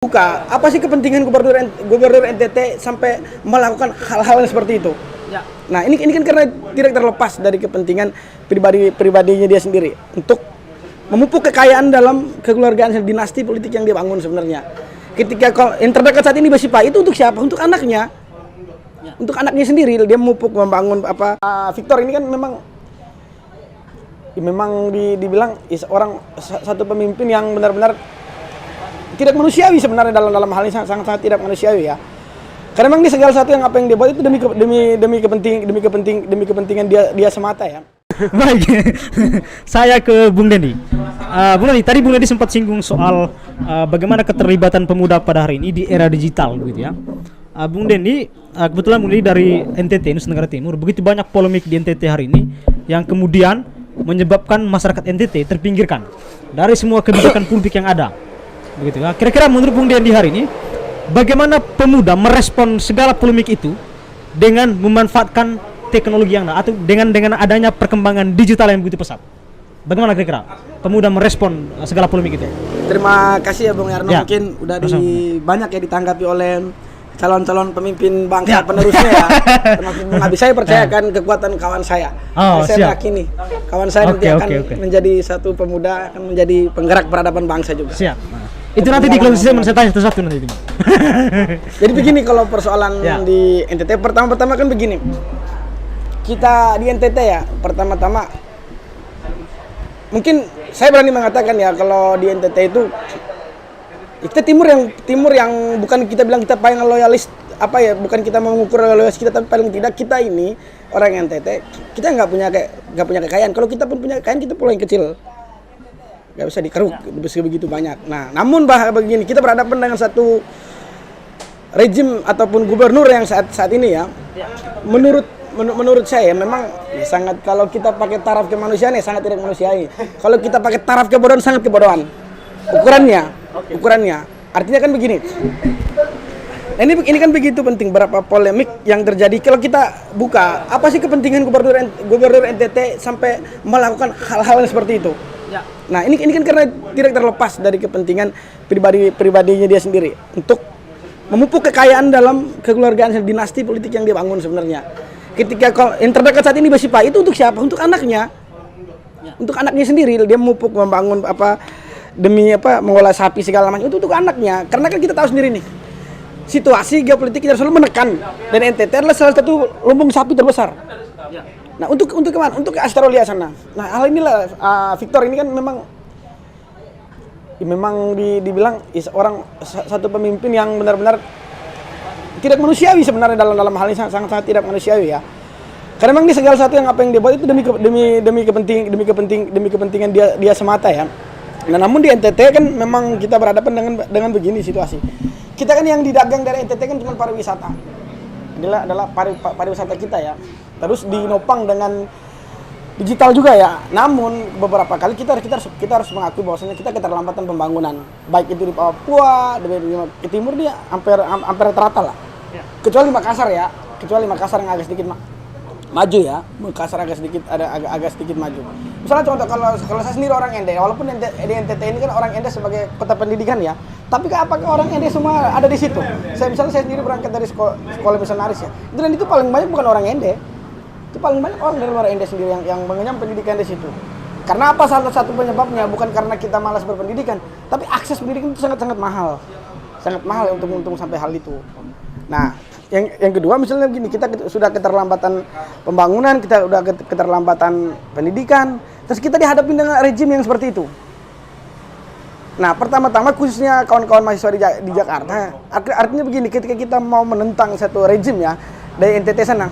Buka, apa sih kepentingan gubernur NTT sampai melakukan hal-hal seperti itu? Ya. Nah, ini kan karena tidak terlepas dari kepentingan pribadinya dia sendiri untuk memupuk kekayaan dalam kekeluargaan dinasti politik yang dia bangun sebenarnya. Ketika yang terdekat saat ini Basipa itu untuk siapa? Untuk anaknya. Ya. Untuk anaknya sendiri dia memupuk membangun apa? Victor ini kan memang dibilang orang satu pemimpin yang benar-benar tidak manusiawi sebenarnya dalam hal ini sangat tidak manusiawi ya. Karena memang di segala sesuatu yang apa yang dia buat itu demi kepentingan dia semata ya. Baik, saya ke Bung Dendi. Bung Dendi, tadi Bung Dendi sempat singgung soal bagaimana keterlibatan pemuda pada hari ini di era digital, begitu ya. Bung Dendi, kebetulan Bung Dendi dari NTT, Nusa Tenggara Timur, begitu banyak polemik di NTT hari ini yang kemudian menyebabkan masyarakat NTT terpinggirkan dari semua kebijakan publik yang ada. Begitu ya. Kira-kira menurut Bung Dendi hari ini bagaimana pemuda merespon segala polemik itu dengan memanfaatkan teknologi yang ada atau dengan adanya perkembangan digital yang begitu pesat? Bagaimana kira-kira pemuda merespon segala polemik itu? Terima kasih ya Bung Yarno, Ya. mungkin udah banyak ya ditanggapi oleh calon-calon pemimpin bangsa penerusnya ya. Termasuk Bung Abi, saya percayakan kekuatan kawan saya. Saya yakini kawan saya nanti akan menjadi satu pemuda, akan menjadi penggerak peradaban bangsa juga. Siap. Itu nanti di closing statement saya tanya satu-satu nanti. Jadi begini, kalau persoalan di NTT pertama-tama kan begini. Kita di NTT ya, pertama-tama mungkin saya berani mengatakan ya, kalau di NTT itu kita timur yang bukan kita bilang kita paling loyalis apa ya, bukan kita mengukur loyalis kita, tapi paling tidak kita ini orang NTT kita nggak punya kekayaan. Kalau kita pun punya kekayaan, kita pulau yang kecil, nggak bisa dikeruk begitu banyak. Nah, namun begini, kita berhadapan dengan satu rejim ataupun gubernur yang saat ini ya, menurut saya memang ya sangat, kalau kita pakai taraf kemanusiaan ya sangat tidak manusiawi. Kalau kita pakai taraf kebodohan, sangat kebodohan. Ukurannya. Artinya kan begini. Ini kan begitu penting berapa polemik yang terjadi. Kalau kita buka, apa sih kepentingan gubernur NTT sampai melakukan hal-hal seperti itu? Ya. Nah, ini kan karena tidak terlepas dari kepentingan pribadinya dia sendiri untuk memupuk kekayaan dalam kekeluargaan dinasti politik yang dia bangun sebenarnya. Ketika yang terdekat saat ini Basipa itu untuk siapa? Untuk anaknya. Ya. Untuk anaknya sendiri dia memupuk membangun demi mengolah sapi segala macam itu untuk anaknya. Karena kan kita tahu sendiri nih, situasi geopolitik kita selalu menekan, dan NTT adalah salah satu lumbung sapi terbesar. Ya. Nah, untuk kemana? Untuk ke Australia sana. Nah, hal inilah Victor ini kan memang dibilang orang satu pemimpin yang benar-benar tidak manusiawi sebenarnya dalam hal ini sangat tidak manusiawi ya. Karena memang di segala sesuatu yang apa yang dia buat itu demi kepentingan dia semata ya. Nah, namun di NTT kan memang kita berhadapan dengan begini situasi. Kita kan yang didagang dari NTT kan cuma pariwisata. Adalah pariwisata kita ya. Terus dinopang dengan digital juga ya. Namun beberapa kali kita harus mengakui bahwasanya kita keterlambatan pembangunan. Baik itu di Papua, di timur dia hampir rata-rata lah. Ya. Kecuali Makassar ya. Kecuali Makassar yang agak sedikit maju ya. Makassar agak sedikit maju. Misalnya contoh, kalau saya sendiri orang Ende, walaupun di NTT ini kan orang Ende sebagai kota pendidikan ya, tapi apakah orang Ende semua ada di situ? Saya sendiri berangkat dari sekolah misionaris ya. Dan itu paling banyak bukan orang Ende. Itu paling banyak orang dari luar Ende sendiri yang mengenyam pendidikan di situ. Karena apa? Salah satu penyebabnya bukan karena kita malas berpendidikan, tapi akses pendidikan itu sangat mahal. Sangat mahal untuk sampai hal itu. Nah, yang kedua misalnya begini, kita sudah keterlambatan pembangunan, kita sudah keterlambatan pendidikan, terus kita dihadapi dengan rejim yang seperti itu. Nah, pertama-tama khususnya kawan-kawan mahasiswa di Jakarta, artinya begini, ketika kita mau menentang satu rejim ya dari NTT sana,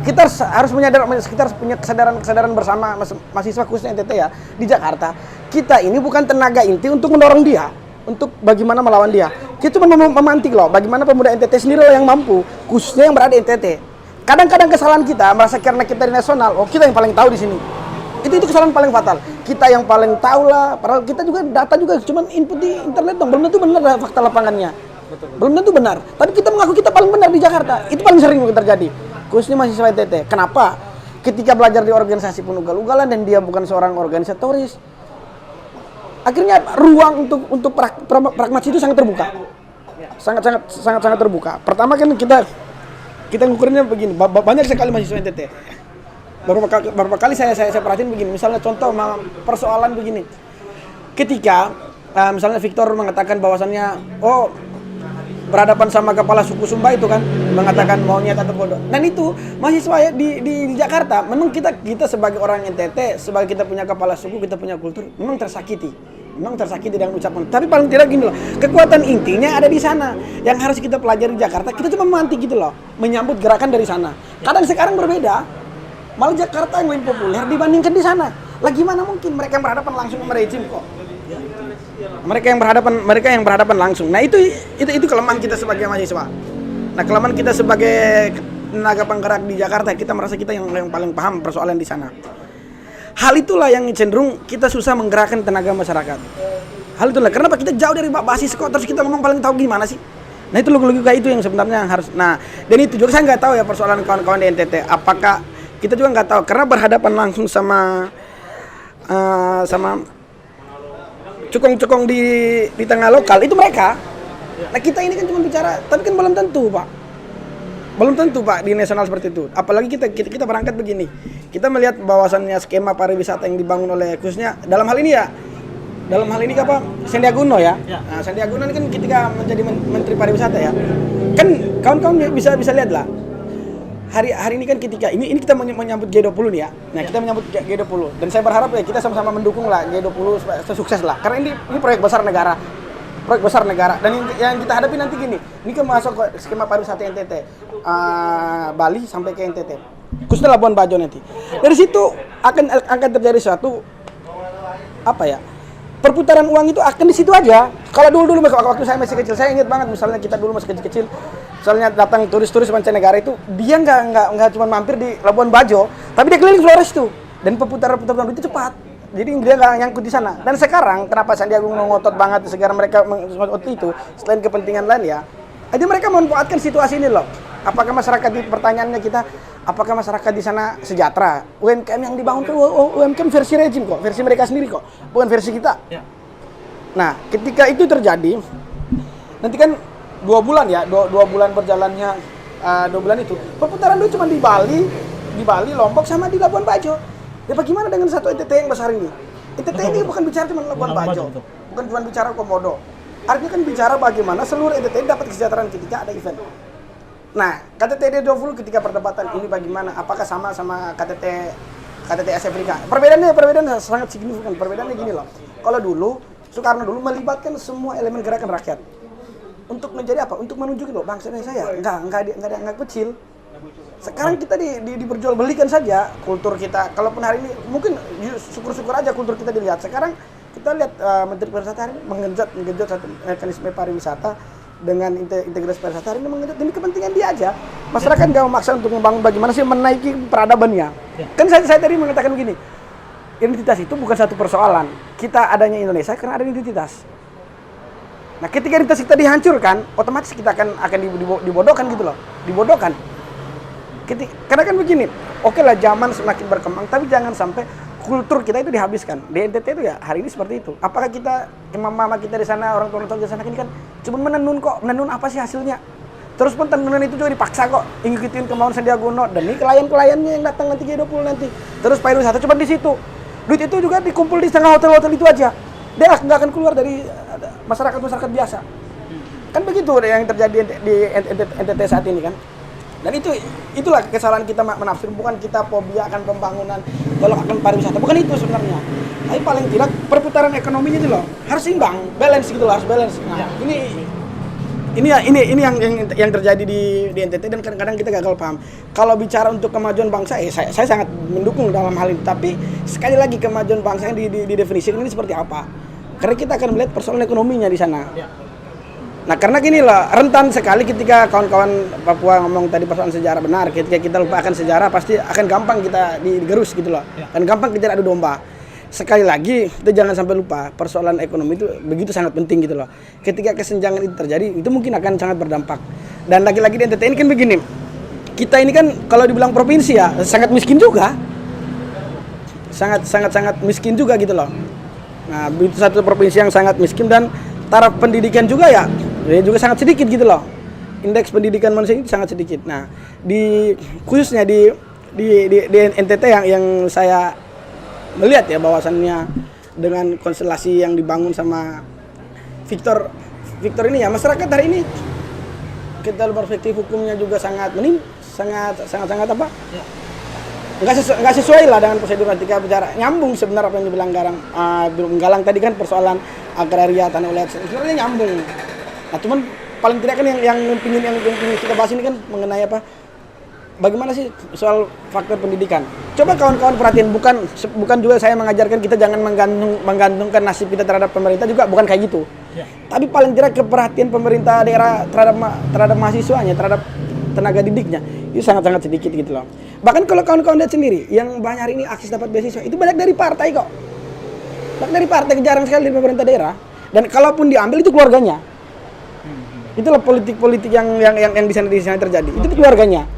kita harus punya kesadaran bersama mahasiswa khususnya NTT ya di Jakarta. Kita ini bukan tenaga inti untuk mendorong dia, untuk bagaimana melawan dia. Kita cuma memantik loh, bagaimana pemuda NTT sendiri loh yang mampu, khususnya yang berada di NTT. Kadang-kadang kesalahan kita merasa karena kita di nasional, kita yang paling tahu di sini. Itu kesalahan paling fatal. Kita yang paling tahu lah, padahal kita juga data juga cuma input di internet dong, belum tentu benar fakta lapangannya. Belum tentu benar. Tapi kita mengaku kita paling benar di Jakarta. Itu paling sering terjadi, khususnya mahasiswa NTT. Kenapa? Ketika belajar di organisasi pun ugal-ugalan dan dia bukan seorang organisatoris, akhirnya ruang untuk pragmatis itu sangat terbuka. sangat terbuka. Pertama kan kita ngukurnya begini, banyak sekali mahasiswa NTT. Beberapa kali saya perhatiin begini, misalnya contoh persoalan begini. Ketika misalnya Victor mengatakan bahwasannya berhadapan sama kepala suku Sumba itu kan mengatakan mau niat atau bodoh. Dan itu mahasiswa ya di Jakarta, memang kita sebagai orang NTT, sebagai kita punya kepala suku, kita punya kultur, memang tersakiti dengan ucapan. Tapi paling tidak gini loh, kekuatan intinya ada di sana. Yang harus kita pelajari di Jakarta, kita cuma memantik gitu loh, menyambut gerakan dari sana. Kadang sekarang berbeda. Malah Jakarta yang lebih populer dibandingkan di sana. Lah gimana mungkin mereka yang berhadapan langsung sama rejim kok? Mereka yang berhadapan langsung. Nah, itu kelemahan kita sebagai mahasiswa. Nah, kelemahan kita sebagai tenaga penggerak di Jakarta, kita merasa kita yang paling paham persoalan di sana. Hal itulah yang cenderung kita susah menggerakkan tenaga masyarakat. Hal itulah kenapa kita jauh dari basis kok, terus kita memang paling tahu gimana sih? Nah, itu logika itu yang sebenarnya harus. Nah, dan itu juga saya nggak tahu ya persoalan kawan-kawan di NTT. Apakah kita juga nggak tahu karena berhadapan langsung sama cukong-cukong di tengah lokal itu mereka. Nah, kita ini kan cuma bicara, tapi kan belum tentu Pak di nasional seperti itu. Apalagi kita berangkat begini, kita melihat bahwasannya skema pariwisata yang dibangun oleh khususnya dalam hal ini apa Sandiaga Uno ya. Nah, Sandiaga Uno ini kan ketika menjadi menteri pariwisata ya, kan kawan-kawan bisa lihat lah. Hari ini kan ketika ini kita menyambut G20 nih ya. Nah, kita menyambut G20 dan saya berharap ya kita sama-sama mendukung lah G20 supaya sukses lah. Karena ini proyek besar negara. Dan yang kita hadapi nanti gini. Ini kan masuk ke skema pariwisata NTT. Bali sampai ke NTT. Khususnya Labuan Bajo nanti. Dari situ akan terjadi suatu perputaran uang itu akan di situ aja. Kalau dulu waktu saya masih kecil, saya ingat banget misalnya kita dulu masih kecil-kecil, misalnya datang turis-turis mancanegara itu, dia nggak cuma mampir di Labuan Bajo, tapi dia keliling Flores tuh. Dan perputaran itu cepat. Jadi dia nggak nyangkut di sana. Dan sekarang kenapa Sandiaga Uno ngotot banget segera mereka mengotot itu selain kepentingan lain ya. Jadi mereka memanfaatkan situasi ini loh. Apakah masyarakat di pertanyaannya kita, apakah masyarakat di sana sejahtera? UMKM yang dibangun kan UMKM versi rejim kok, versi mereka sendiri kok, bukan versi kita. Ya. Nah, ketika itu terjadi, nanti kan 2 bulan ya, 2 bulan berjalannya 2 bulan itu, perputaran itu cuma di Bali, Lombok sama di Labuan Bajo. Ya bagaimana dengan satu NTT yang besar ini? NTT ini bukan bicara cuma Labuan Bajo, bukan cuma bicara Komodo. Artinya kan bicara bagaimana seluruh NTT dapat kesejahteraan ketika ada event. Nah, KTT D20 ketika perdebatan ini bagaimana? Apakah sama KTT Asia Afrika? Perbedaannya sangat signifikan. Perbedaannya gini loh. Kalau dulu Soekarno melibatkan semua elemen gerakan rakyat. Untuk menjadi apa? Untuk menunjukin loh bangsa Indonesia ya. Enggak kecil. Sekarang kita diperjualbelikan saja kultur kita. Kalaupun hari ini mungkin syukur-syukur aja kultur kita dilihat. Sekarang kita lihat Menteri Pariwisata hari ini menggenjot satu mekanisme pariwisata dengan integrasi pariwisata hari ini menggenjot demi kepentingan dia aja. Masyarakat nggak memaksa untuk membangun bagaimana sih menaiki peradabannya. Kan saya tadi mengatakan begini, identitas itu bukan satu persoalan. Kita adanya Indonesia karena ada identitas. Nah, ketika identitas kita dihancurkan, otomatis kita akan dibodohkan gitu loh. Dibodohkan. Karena kan begini, oke lah zaman semakin berkembang, tapi jangan sampai kultur kita itu dihabiskan. Di NTT itu ya hari ini seperti itu. Apakah kita, mama kita di sana, orang tua di sana ini kan cuma menenun kok. Menenun apa sih hasilnya? Terus pun tenun itu juga dipaksa kok, ngikutin kemauan Sandiaga Uno. Dan ini klien-kliennya yang datang nanti G20 nanti. Terus pariwisata cuma di situ. Duit itu juga dikumpul di setengah hotel-hotel itu aja. Dia nggak akan keluar dari masyarakat biasa. Kan begitu yang terjadi di NTT saat ini kan. Dan itulah kesalahan kita menafsir, bukan kita fobia akan pembangunan kalau akan pariwisata, bukan itu sebenarnya. Tapi paling tidak perputaran ekonominya itu loh harus imbang, balance gitu loh, harus balance. Nah, ini yang terjadi di NTT dan kadang-kadang kita gagal paham. Kalau bicara untuk kemajuan bangsa, saya sangat mendukung dalam hal ini. Tapi sekali lagi kemajuan bangsa yang didefinisikan ini seperti apa? Karena kita akan melihat persoalan ekonominya di sana. Nah, karena gini loh, rentan sekali ketika kawan-kawan Papua ngomong tadi persoalan sejarah benar. Ketika kita lupakan sejarah, pasti akan gampang kita digerus gitu loh. Dan gampang kejar adu domba. Sekali lagi, kita jangan sampai lupa, persoalan ekonomi itu begitu sangat penting gitu loh. Ketika kesenjangan itu terjadi, itu mungkin akan sangat berdampak. Dan lagi-lagi di NTT ini kan begini, kita ini kan kalau dibilang provinsi ya, sangat miskin juga. Sangat miskin juga gitu loh. Nah, itu satu provinsi yang sangat miskin dan taraf pendidikan juga ya juga sangat sedikit gitu loh. Indeks pendidikan manusia itu sangat sedikit. Nah, khususnya di NTT yang saya melihat ya bahwasannya dengan konstelasi yang dibangun sama Victor ini ya, masyarakat hari ini kita perspektif hukumnya juga sangat apa? Ya. Nggak sesuai lah dengan prosedur ketika bicara nyambung sebenarnya apa yang dibilang Galang tadi kan persoalan agraria tanah wilayah sebenarnya nyambung. Nah cuman paling tidak kan yang pingin kita bahas ini kan mengenai apa? Bagaimana sih soal faktor pendidikan? Coba kawan-kawan perhatiin, bukan juga saya mengajarkan kita jangan menggantungkan nasib kita terhadap pemerintah juga, bukan kayak gitu. Ya. Tapi paling tidak keperhatian pemerintah daerah terhadap mahasiswanya, terhadap tenaga didiknya itu sangat-sangat sedikit gitu loh. Bahkan kalau kawan-kawan lihat sendiri, yang banyak hari ini akses dapat beasiswa itu banyak dari partai kok. Banyak dari partai, jarang sekali dari pemerintah daerah. Dan kalaupun diambil itu keluarganya. Itulah politik-politik yang di sana terjadi. Itu keluarganya.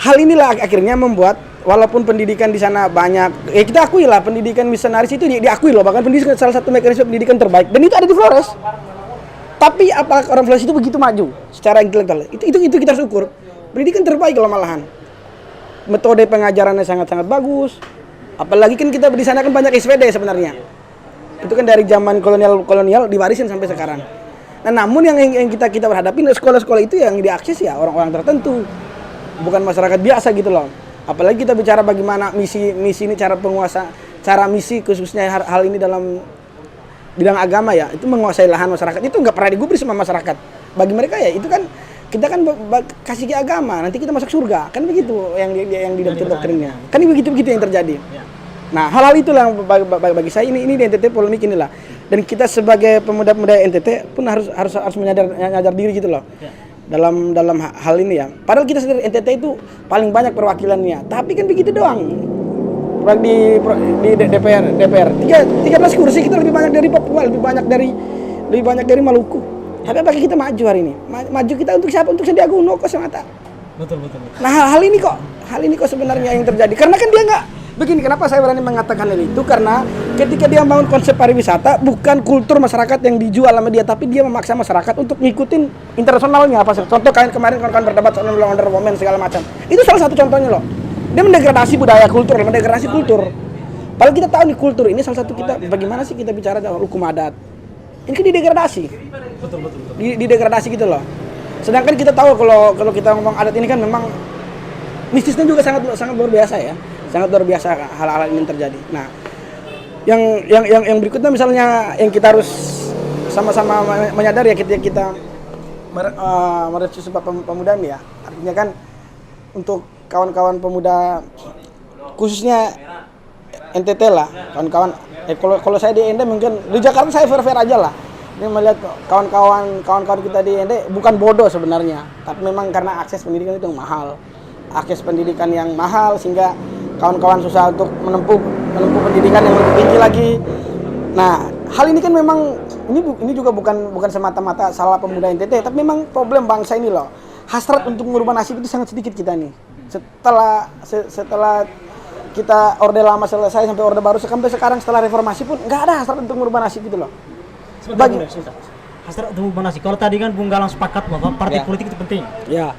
Hal inilah akhirnya membuat walaupun pendidikan di sana banyak, kita akui lah pendidikan misionaris itu diakui loh, bahkan pendidikan salah satu mekanisme pendidikan terbaik dan itu ada di Flores. Tapi apakah orang Flores itu begitu maju secara intelektual? Itu kita harus ukur. Pendidikan terbaik kalau malahan. Metode pengajarannya sangat-sangat bagus. Apalagi kan kita di sana kan banyak SPD sebenarnya. Itu kan dari zaman kolonial diwarisin sampai sekarang. Nah, namun yang kita berhadapi sekolah-sekolah itu yang diakses ya orang-orang tertentu. Bukan masyarakat biasa gitu loh. Apalagi kita bicara bagaimana misi ini cara misi khususnya hal ini dalam bidang agama ya, itu menguasai lahan masyarakat itu nggak pernah digubris sama masyarakat. Bagi mereka ya itu kan kita kan kasih ke agama, nanti kita masuk surga, kan begitu yang di doktrinnya. Kan begitu yang terjadi. Nah, hal-hal itulah yang bagi saya ini di NTT polemik inilah. Dan kita sebagai pemuda-pemuda NTT pun harus menyadar diri gitu loh. Dalam hal ini ya. Padahal kita sendiri NTT itu paling banyak perwakilannya, tapi kan begitu doang. Di DPR 13 kursi kita lebih banyak dari Papua, lebih banyak dari Maluku. Tapi apakah kita maju hari ini? Maju kita untuk siapa? Untuk Sandiaga Uno kok semata. Betul. Nah, hal ini kok sebenarnya yang terjadi. Karena kan dia nggak begini. Kenapa saya berani mengatakan hal itu? Karena ketika dia membangun konsep pariwisata, bukan kultur masyarakat yang dijual sama dia, tapi dia memaksa masyarakat untuk ngikutin internasionalnya. Apa sih? Contoh kemarin kawan-kawan berdebat soal Wonder Woman segala macam. Itu salah satu contohnya loh. Dia mendegradasi budaya kultur, mendegradasi kultur. Padahal kita tahu nih kultur ini salah satu kita bagaimana sih kita bicara soal hukum adat. Ini kan didegradasi. Betul. Didegradasi gitu loh. Sedangkan kita tahu kalau kita ngomong adat ini kan memang mistisnya juga sangat luar biasa ya. Sangat luar biasa hal-hal ini terjadi. Nah, yang berikutnya misalnya yang kita harus sama-sama menyadari ya ketika kita mereview sebab pemuda ini ya. Artinya kan untuk kawan-kawan pemuda khususnya NTT lah, kawan-kawan kalau saya di ND mungkin di Jakarta saya fair aja lah. Ini melihat kawan-kawan kita di ND bukan bodoh sebenarnya, tapi memang karena akses pendidikan itu yang mahal. Akses pendidikan yang mahal sehingga kawan-kawan susah untuk menempuh pendidikan yang lebih tinggi lagi. Nah, hal ini kan memang ini juga bukan semata-mata salah pemuda NTT, tapi memang problem bangsa ini loh. Hasrat untuk mengubah nasib itu sangat sedikit kita nih. Setelah kita orde lama selesai sampai orde baru sampai sekarang setelah reformasi pun nggak ada hasrat untuk merubah nasib gitu loh. Sebentar. Hasrat untuk merubah nasib. Kalau tadi kan Bung Galang sepakat bahwa partai politik itu penting. Ya.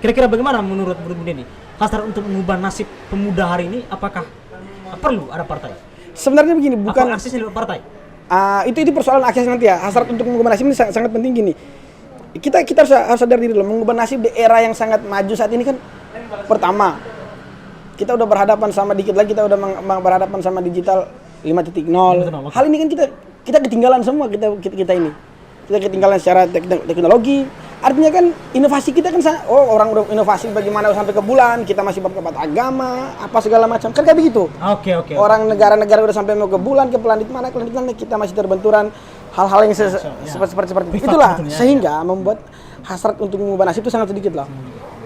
Kira-kira bagaimana menurut Bung Denny? Hasrat untuk mengubah nasib pemuda hari ini apakah perlu ada partai? Sebenarnya begini, bukan aksesnya lewat partai. Itu persoalan akses nanti ya. Hasrat untuk mengubah nasib ini sangat penting gini. Kita harus sadar diri loh, mengubah nasib di era yang sangat maju saat ini kan. Pertama, kita udah berhadapan sama dikit lagi kita udah berhadapan sama digital 5.0. Hal ini kan kita ketinggalan semua kita ini. Kita ketinggalan secara teknologi. Artinya kan inovasi kita kan orang udah inovasi bagaimana sampai ke bulan, kita masih berdebat agama, apa segala macam. Kan kayak begitu. Oke. Orang negara-negara udah sampai mau ke bulan, ke planet mana, kita masih terbenturan hal-hal yang seperti itu. Itulah sehingga membuat hasrat untuk mengubah nasib itu sangat sedikit loh.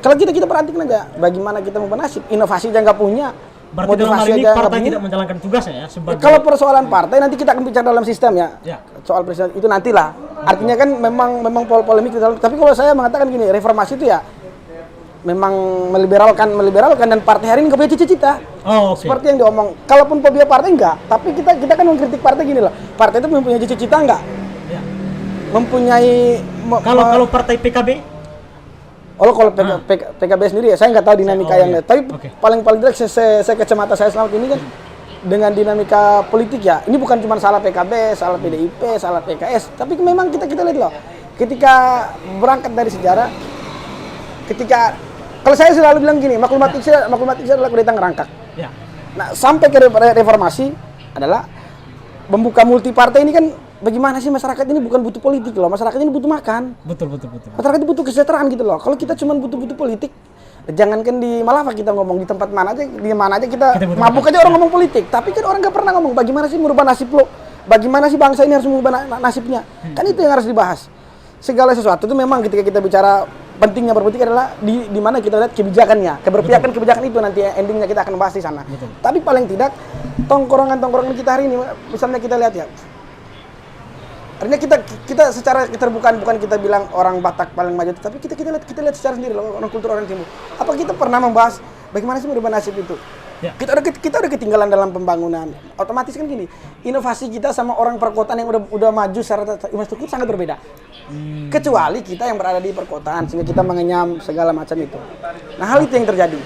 Kalau kita perhatikan aja bagaimana kita mengubah nasib, inovasi aja nggak punya, berarti motivasi aja nggak punya. Tidak menjalankan tugasnya ya sebagai. Kalau persoalan partai nanti kita akan bicara dalam sistem ya. Soal presiden itu nantilah. Artinya kan memang polemik dalam. Tapi kalau saya mengatakan gini, reformasi itu ya memang meliberalkan dan partai hari ini nggak punya cita-cita. Seperti yang diomong. Kalaupun fobia partai enggak, tapi kita kan mengkritik partai gini loh. Partai itu mempunyai cita-cita enggak? mempunyai Kalau partai PKB? kalau PKB sendiri ya, saya nggak tahu dinamika yang tapi paling tidak saya kacamata saya selama ini kan dengan dinamika politik ya, ini bukan cuma salah PKB, salah PDIP, salah PKS, tapi memang kita lihat loh, ketika berangkat dari sejarah, ketika kalau saya selalu bilang gini, maklumat Indonesia adalah kudeta ngerangkak. Ya. Nah, sampai ke reformasi adalah membuka multi partai ini kan, bagaimana sih masyarakat ini bukan butuh politik loh, masyarakat ini butuh makan. Betul. Masyarakat ini butuh kesejahteraan gitu loh. Kalau kita cuma butuh politik, jangankan di Malava kita ngomong, di tempat mana aja kita mabuk aja orang ngomong politik. Tapi kan orang nggak pernah ngomong bagaimana sih merubah nasib lo, bagaimana sih bangsa ini harus mengubah nasibnya. Kan itu yang harus dibahas. Segala sesuatu itu memang ketika kita bicara pentingnya berpolitik adalah di mana kita lihat kebijakannya, kebijakan itu nanti endingnya kita akan bahas di sana. Tapi paling tidak tongkrongan kita hari ini, misalnya kita lihat ya, artinya kita secara keterbukaan, bukan kita bilang orang Batak paling maju, tapi kita lihat secara sendiri loh, orang kultur orang Timur. Apa kita pernah membahas bagaimana sih merubah nasib itu? Ya. Kita udah ketinggalan dalam pembangunan. Otomatis kan gini, inovasi kita sama orang perkotaan yang udah maju secara infrastruktur sangat berbeda. Kecuali kita yang berada di perkotaan sehingga kita mengenyam segala macam itu. Nah, hal itu yang terjadi.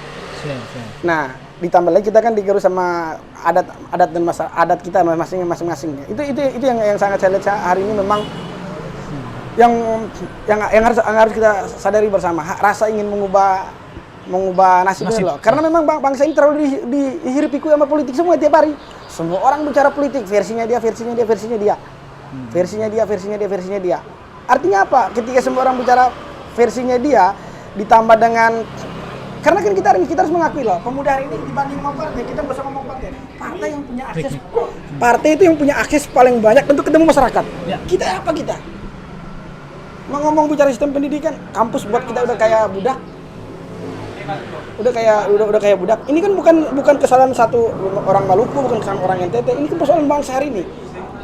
Nah, ditambah lagi kita kan digerus sama adat dan adat kita masing-masing. Itu yang sangat saya lihat hari ini memang yang harus kita sadari bersama, rasa ingin mengubah nasib ini loh. Karena memang bangsa ini terlalu dihirpiku sama politik semua tiap hari. Semua orang bicara politik, versinya dia. Artinya apa? Ketika semua orang bicara versinya dia, ditambah dengan, karena kan kita harus mengakui loh, pemuda hari ini dibanding ngomong partai, kita nggak usah ngomong partai yang punya akses, partai itu yang punya akses paling banyak untuk ketemu masyarakat. Kita mau ngomong bicara sistem pendidikan, kampus buat kita udah kayak budak. Udah kayak budak. Ini kan bukan kesalahan satu orang Maluku, bukan kesalahan orang NTT. Ini kan persoalan bangsa hari ini.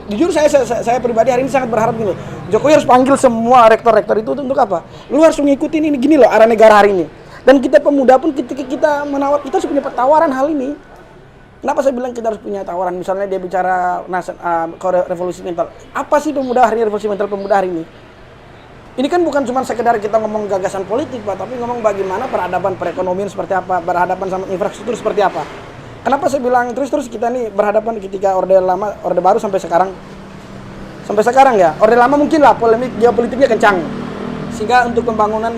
Jujur saya pribadi hari ini sangat berharap gini. Jokowi harus panggil semua rektor-rektor itu untuk apa? Lu harus mengikuti ini gini loh arah negara hari ini. Dan kita pemuda pun ketika kita menawar, kita harus punya tawaran hal ini. Kenapa saya bilang kita harus punya tawaran? Misalnya dia bicara revolusi mental. Apa sih pemuda hari ini, revolusi mental pemuda hari ini? Ini kan bukan cuma sekedar kita ngomong gagasan politik, Pak, tapi ngomong bagaimana peradaban perekonomian seperti apa, berhadapan sama infrastruktur seperti apa. Kenapa saya bilang terus kita nih berhadapan ketika Orde Lama, Orde Baru sampai sekarang ya. Orde Lama mungkin lah polemik geopolitiknya kencang. Sehingga untuk pembangunan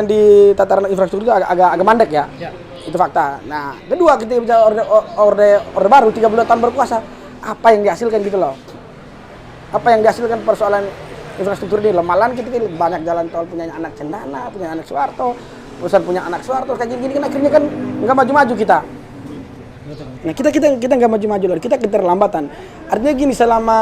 di tataran infrastruktur itu agak mandek ya. Itu fakta. Nah, kedua ketika bicara Orde Baru 30 tahun berkuasa, apa yang dihasilkan gitu loh. Apa yang dihasilkan persoalan infrastruktur ini loh. Malahan kita banyak jalan tol punya anak Cendana, punya anak Soeharto, perusahaan punya anak Soeharto, kayak gini kan akhirnya kan nggak maju-maju kita. Nah kita nggak maju-maju lagi, kita keterlambatan. Artinya gini, selama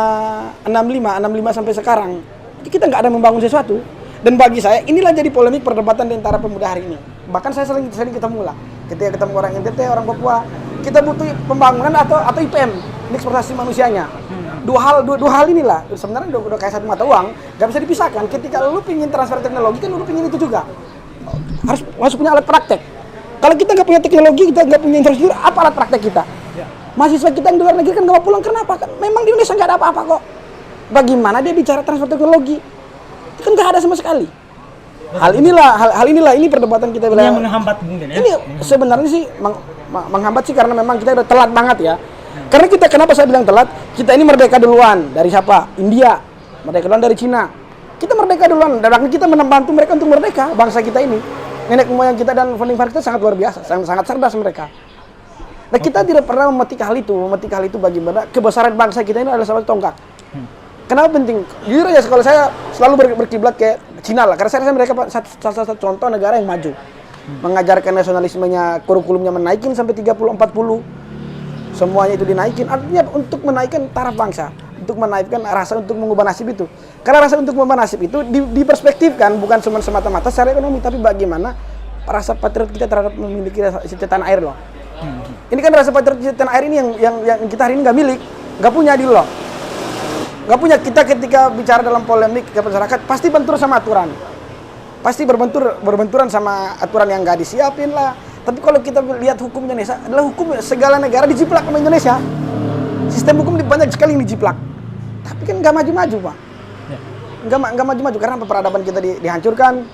65 sampai sekarang kita nggak ada membangun sesuatu. Dan bagi saya inilah jadi polemik perdebatan di antara pemuda hari ini. Bahkan saya sering ketemu lah, ketika ketemu orang NTT, orang Papua, kita butuh pembangunan atau IPM, indeks prestasi manusianya. Dua hal inilah sebenarnya udah kayak satu mata uang, nggak bisa dipisahkan. Ketika lu pingin transfer teknologi kan lu pingin itu juga harus punya alat praktek. Kalau kita nggak punya teknologi, kita nggak punya infrastruktur, apa alat praktek kita? Mahasiswa kita yang di luar negeri kan nggak mau pulang, kenapa? Kan memang di Indonesia nggak ada apa-apa kok. Bagaimana dia bicara transfer teknologi? Itu kan nggak ada sama sekali. Hal inilah ini perdebatan kita. Ini yang menghambat mungkin ya. Ini sebenarnya sih menghambat sih karena memang kita udah telat banget ya. Karena kenapa saya bilang telat? Kita ini merdeka duluan dari siapa? India, merdeka duluan dari Cina. Kita merdeka duluan, dan kita membantu mereka untuk merdeka. Bangsa kita ini, nenek moyang kita dan founding father kita sangat luar biasa, sangat cerdas mereka. Nah kita tidak pernah memetik hal itu bagaimana kebesaran bangsa kita ini adalah salah satu tonggak. Kenapa penting? Jujur aja, kalau saya selalu berkiblat ke Cina lah, karena saya rasa mereka salah satu contoh negara yang maju, mengajarkan nasionalismenya, kurikulumnya menaikin sampai 30-40. Semuanya itu dinaikin, artinya untuk menaikkan taraf bangsa, untuk menaikkan rasa untuk mengubah nasib itu. Karena rasa untuk mengubah nasib itu diperspektifkan bukan cuma semata-mata secara ekonomi, tapi bagaimana rasa patriot kita terhadap memiliki cinta tanah air loh. Ini kan rasa patriot cinta tanah air ini yang kita hari ini nggak milik, nggak punya di loh. Nggak punya. Kita ketika bicara dalam polemik ke masyarakat pasti bentur sama aturan, pasti berbenturan sama aturan yang nggak disiapin lah. Tapi kalau kita lihat hukum Indonesia adalah hukum segala negara dijiplak sama Indonesia. Sistem hukum banyak sekali yang dijiplak. Tapi kan nggak maju-maju, Pak. nggak maju-maju karena peradaban kita dihancurkan.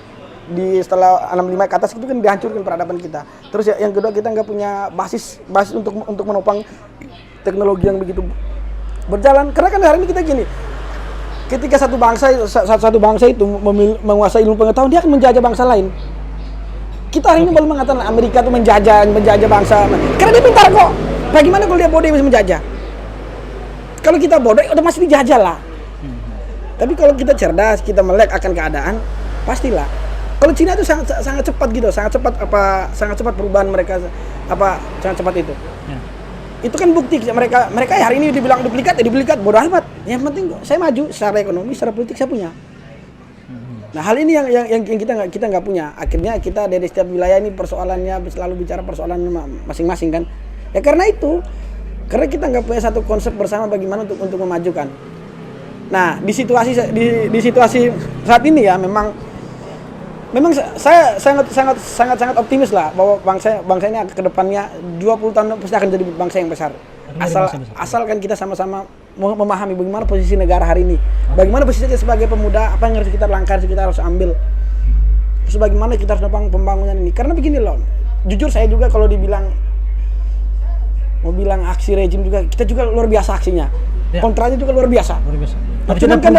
Setelah 65 ke atas itu kan dihancurkan peradaban kita. Terus yang kedua kita nggak punya basis untuk menopang teknologi yang begitu berjalan. Karena kan hari ini kita gini, ketika satu bangsa itu menguasai ilmu pengetahuan, dia akan menjajah bangsa lain. Kita hari ini belum mengatakan Amerika itu menjajah bangsa, karena dia pintar kok. Bagaimana kalau dia bodoh bisa menjajah? Kalau kita bodoh, udah masih dijajah lah. Tapi kalau kita cerdas, kita melek akan keadaan, pastilah. Kalau Cina itu sangat cepat gitu, sangat cepat perubahan mereka, sangat cepat itu. Ya. Itu kan bukti mereka hari ini dibilang duplikat, bodoh amat. Yang penting saya maju secara ekonomi, secara politik saya punya. Nah hal ini yang kita nggak punya. Akhirnya kita dari setiap wilayah ini persoalannya selalu bicara persoalan masing-masing kan. Ya karena kita nggak punya satu konsep bersama bagaimana untuk memajukan. Nah di situasi saat ini ya memang saya sangat optimis lah bahwa bangsa ini ke depannya 20 tahun pasti akan jadi bangsa yang besar. Asalkan kita sama-sama memahami bagaimana posisi negara hari ini. Bagaimana posisi kita sebagai pemuda, apa yang harus kita langkah, kita harus ambil. Terus bagaimana kita harus nopang pembangunan ini. Karena begini loh, jujur saya juga kalau mau bilang aksi rejim juga, kita juga luar biasa aksinya. Ya. Kontranya juga luar biasa. Cuman kan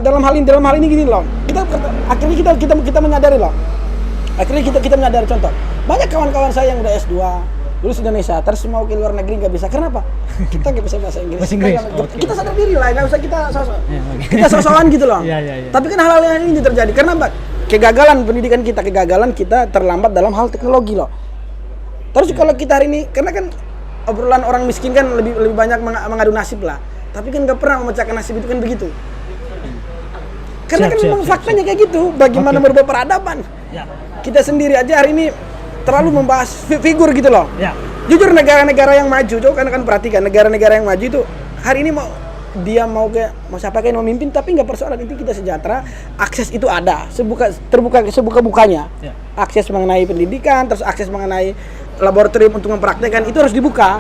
dalam hal ini gini loh. Akhirnya kita menyadari loh. Akhirnya kita menyadari contoh. Banyak kawan-kawan saya yang udah S2 lulus Indonesia, terus mau ke luar negeri nggak bisa. Kenapa? Kita nggak bisa bahasa Inggris. Kita sadar diri lah, nggak usah kita sok-sokan gitu loh. Ya. Tapi kan hal-hal yang ini terjadi karena kegagalan pendidikan kita terlambat dalam hal teknologi loh. Terus kalau kita hari ini, karena kan obrolan orang miskin kan lebih banyak mengadu nasib lah. Tapi kan nggak pernah memecahkan nasib itu kan begitu. Karena kan memang faktanya kayak gitu. Bagaimana merubah peradaban? Ya. Kita sendiri aja hari ini terlalu membahas figur gitu loh. Ya. Jujur negara-negara yang maju, coba kan perhatikan negara-negara yang maju itu hari ini mau siapa yang memimpin, tapi nggak persoalan itu kita sejahtera, akses itu ada, terbuka bukanya. Ya. Akses mengenai pendidikan, terus akses mengenai laboratorium untuk mempraktekkan itu harus dibuka.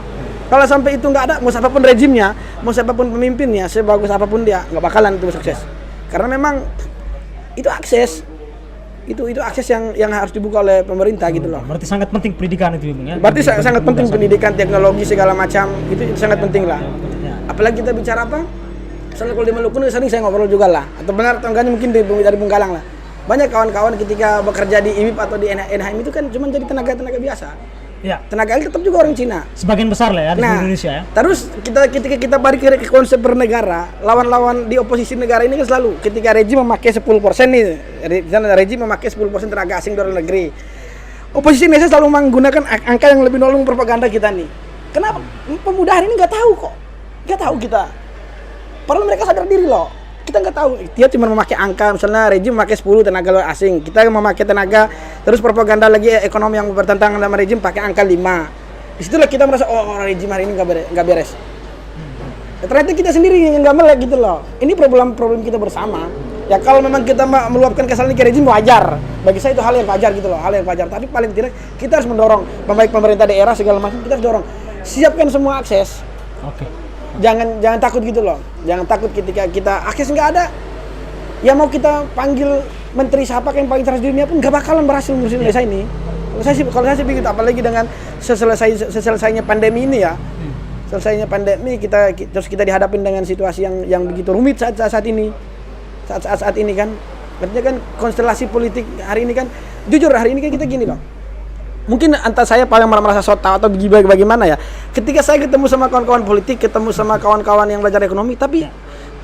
Kalau sampai itu nggak ada, mau siapapun rejimnya, mau siapapun pemimpinnya, sebagus apapun dia, nggak bakalan itu sukses. Karena memang itu akses, itu akses yang harus dibuka oleh pemerintah gitu loh. Berarti sangat penting pendidikan itu ya? Berarti sangat penting pendidikan, teknologi segala macam itu sangat penting lah. Ya. Apalagi kita bicara apa? Misalnya kalau di Maluku sering saya ngobrol juga lah, atau benar atau enggaknya mungkin dari Bunggalang lah. Banyak kawan-kawan ketika bekerja di IMIP atau di NHM itu kan cuma jadi tenaga biasa. Ya. Tenaga ahli tetap juga orang Cina. Sebagian besar lah ya di Indonesia ya. Terus ketika kita balik ke konsep bernegara, lawan-lawan di oposisi negara ini kan selalu ketika rejim memakai 10% nih, rejim memakai 10% tenaga asing dari luar negeri. Oposisi Indonesia selalu menggunakan angka yang lebih nolong propaganda kita nih. Kenapa? Pemuda hari ini nggak tahu kita. Padahal mereka sadar diri loh. Kita nggak tahu, dia cuma memakai angka, misalnya rejim memakai 10 tenaga luar asing, kita memakai tenaga, terus propaganda lagi ekonomi yang bertentangan sama rejim pakai angka 5. Disitulah kita merasa, rejim hari ini nggak beres. Ternyata kita sendiri yang nggak melek gitu loh. Ini problem kita bersama. Ya kalau memang kita meluapkan kesalahan ke rejim wajar, bagi saya itu hal yang wajar gitu loh, hal yang wajar. Tapi paling tidak kita harus mendorong, baik pemerintah daerah segala macam, kita harus dorong, siapkan semua akses. Oke. Jangan takut gitu loh. Jangan takut ketika kita akses nggak ada. Ya mau kita panggil menteri siapa yang paling cerdas di dunia pun nggak bakalan berhasil ngurusin Indonesia ini. Kalau saya sih begitu, apalagi dengan selesainya pandemi ini ya. Selesainya pandemi terus kita dihadapin dengan situasi yang begitu rumit saat ini. Saat ini kan. Artinya kan konstelasi politik hari ini kan, jujur hari ini kan kita gini loh. Mungkin antara saya paling merasa so tahu atau bagaimana ya. Ketika saya ketemu sama kawan-kawan politik, ketemu sama kawan-kawan yang belajar ekonomi, tapi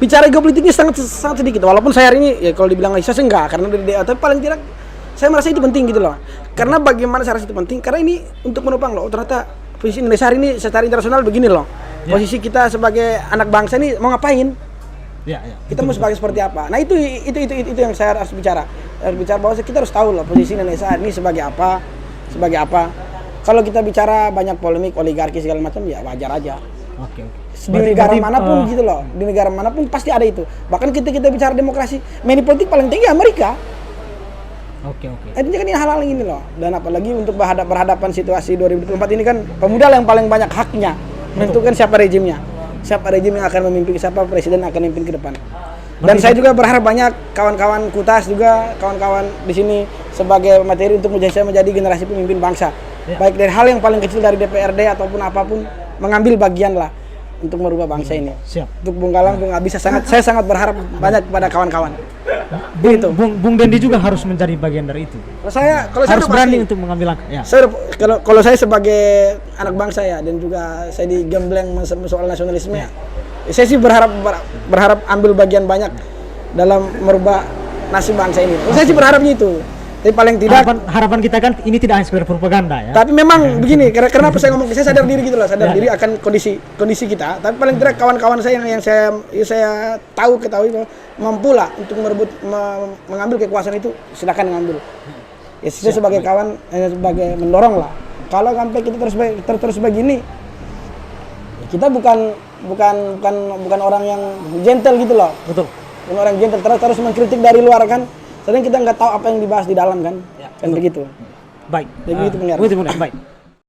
bicara geopolitiknya sangat sedikit. Walaupun saya hari ini ya kalau dibilang saya enggak, karena dari DA, tapi paling tidak saya merasa itu penting gitu loh. Karena bagaimana saya rasa itu penting? Karena ini untuk menopang loh. Ternyata posisi Indonesia hari ini secara internasional begini loh. Posisi kita sebagai anak bangsa ini mau ngapain? Kita mau seperti apa? Nah itu yang saya harus bicara. Harus bicara bahwa kita harus tahu loh posisi Indonesia ini sebagai apa. Kalau kita bicara banyak polemik oligarki segala macam ya wajar aja. Oke. Di negara manapun gitu loh. Di negara manapun pasti ada itu. Bahkan kita bicara demokrasi, money politik paling tinggi Amerika. Oke. Artinya kan ini hal-hal ini loh. Dan apalagi untuk berhadapan situasi 2024 ini kan pemuda yang paling banyak haknya menentukan siapa rejimnya. Siapa rejim yang akan memimpin, siapa presiden yang akan memimpin ke depan. Dan saya juga berharap banyak kawan-kawan Kutas juga, kawan-kawan di sini sebagai materi untuk saya menjadi generasi pemimpin bangsa. Ya. Baik dari hal yang paling kecil dari DPRD ataupun apapun, mengambil bagian lah untuk merubah bangsa ini. Siap. Untuk Bung Galang, Bung Abi, saya sangat berharap banyak kepada kawan-kawan. Begitu. Bung Dendi juga harus menjadi bagian dari itu. Kalau saya Harus udah berani pasti. untuk mengambil langkah. Ya. Kalau saya sebagai anak bangsa ya, dan juga saya digembleng soal nasionalisme ya, saya sih berharap ambil bagian banyak dalam merubah nasib bangsa ini. Saya sih berharapnya itu. Tapi paling tidak Harapan kita kan ini tidak hanya sekedar propaganda ya. tapi memang begini, karena apa saya ngomong, saya sadar diri gitu loh, sadar diri akan kondisi kita. Tapi paling tidak kawan-kawan saya yang saya ketahui bahwa mampu lah untuk mengambil kekuasaan itu, silakan ngambil. Ya saya sebagai kawan, sebagai mendorong lah. Kalau sampai kita terus begini, kita bukan orang yang gentle gitu loh. Betul. Bukan orang gentle, terus mengkritik dari luar kan. Sedang kita nggak tahu apa yang dibahas di dalam kan. Kan begitu. Baik. Begitu, Bung Ernest. Begitu, Bung Ernest. Baik.